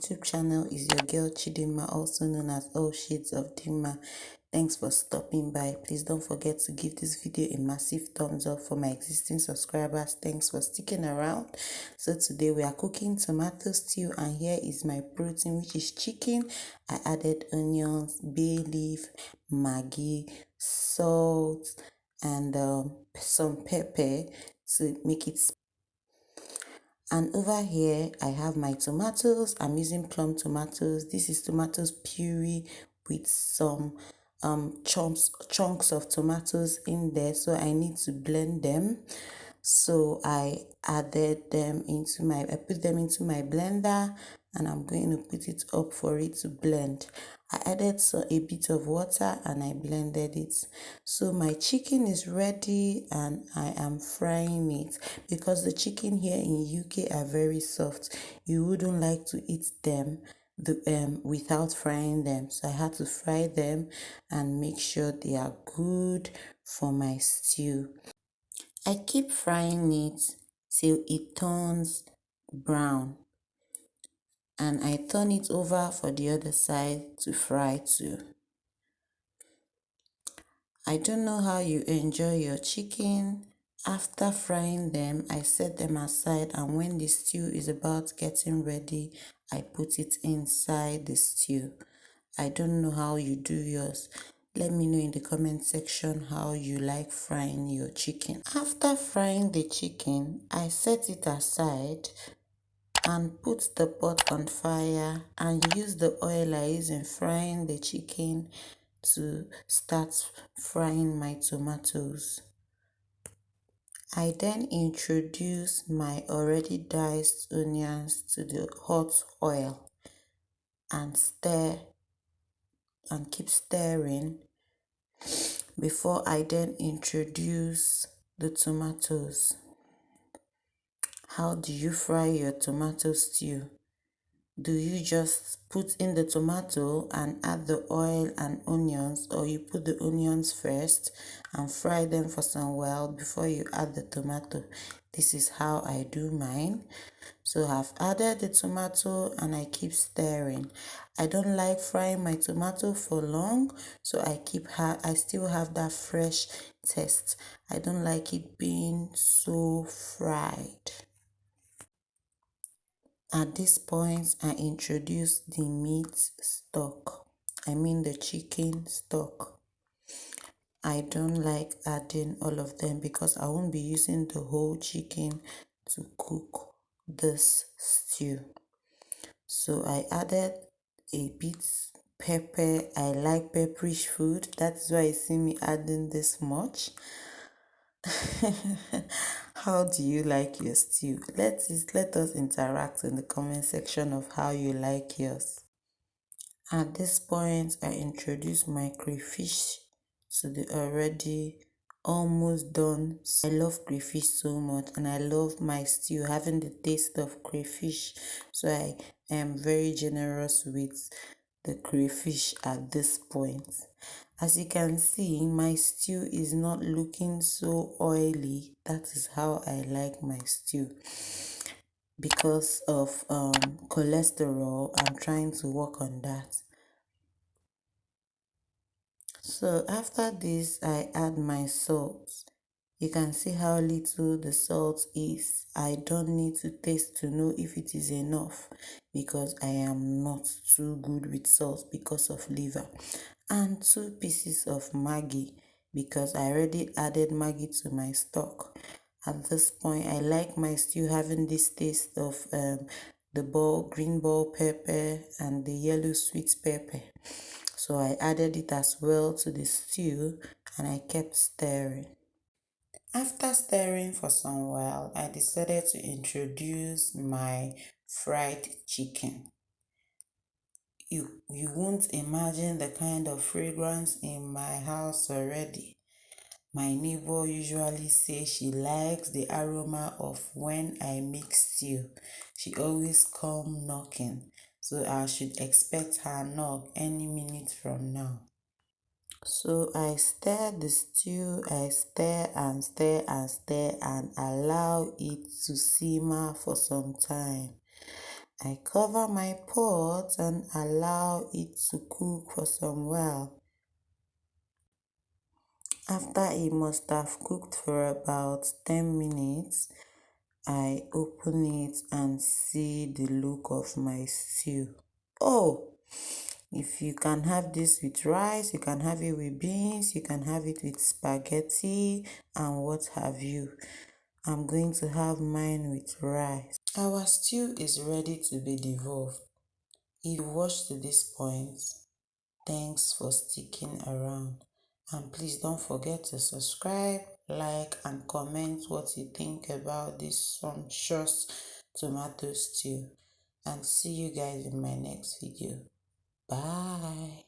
YouTube channel is your girl Chidinma, also known as All Shades of Dimma. Thanks for stopping by. Please don't forget to give this video a massive thumbs up. For my existing subscribers, thanks for sticking around. So today we are cooking tomato stew, and here is my protein, which is chicken. I added onions, bay leaf, maggi, salt, and some pepper to make it spicy. And over here, I have my tomatoes. I'm using plum tomatoes. This is tomatoes puree with some chunks of tomatoes in there. So I need to blend them. So I put them into my blender, and I'm going to put it up for it to blend. I added a bit of water and I blended it. So my chicken is ready and I am frying it. Because the chicken here in UK are very soft, you wouldn't like to eat them without frying them. So I had to fry them and make sure they are good for my stew. I keep frying it till it turns brown, and I turn it over for the other side to fry too. I don't know how you enjoy your chicken. After frying them, I set them aside, and when the stew is about getting ready, I put it inside the stew. I don't know how you do yours. Let me know in the comment section how you like frying your chicken. After frying the chicken, I set it aside and put the pot on fire and use the oil I use in frying the chicken to start frying my tomatoes. I then introduce my already diced onions to the hot oil and stir and keep stirring before I then introduce the tomatoes. How do you fry your tomato stew? Do you just put in the tomato and add the oil and onions, or you put the onions first and fry them for some while before you add the tomato? This is how I do mine. So I've added the tomato and I keep stirring. I don't like frying my tomato for long, so I still have that fresh taste. I don't like it being so fried. At this point, I introduce the meat stock. I mean the chicken stock. I don't like adding all of them because I won't be using the whole chicken to cook this stew. So I added a bit pepper. I like pepperish food. That's why you see me adding this much. How do you like your stew? Let us interact in the comment section of how you like yours. At this point, I introduce my crayfish to the already almost done. I love crayfish so much, and I love my stew having the taste of crayfish, so I am very generous with the crayfish at this point. As you can see, my stew is not looking so oily. That is how I like my stew. Because of cholesterol, I'm trying to work on that. So after this, I add my salt. You can see how little the salt is. I don't need to taste to know if it is enough, because I am not too good with salt because of liver. And 2 pieces of maggi, because I already added maggi to my stock. At this point, I like my stew having this taste of the green bell pepper and the yellow sweet pepper. So I added it as well to the stew and I kept stirring. After stirring for some while, I decided to introduce my fried chicken. You won't imagine the kind of fragrance in my house already. My neighbor usually says she likes the aroma of when I make stew. She always come knocking, so I should expect her knock any minute from now. So I stir the stew, I stir and stir and stir and allow it to simmer for some time. I cover my pot and allow it to cook for some while. After it must have cooked for about 10 minutes, I open it and see the look of my stew. Oh, if you can have this with rice, you can have it with beans, you can have it with spaghetti and what have you. I'm going to have mine with rice. Our stew is ready to be devoured. If you watched to this point, thanks for sticking around. And please don't forget to subscribe, like, and comment what you think about this sumptuous tomato stew. And see you guys in my next video. Bye.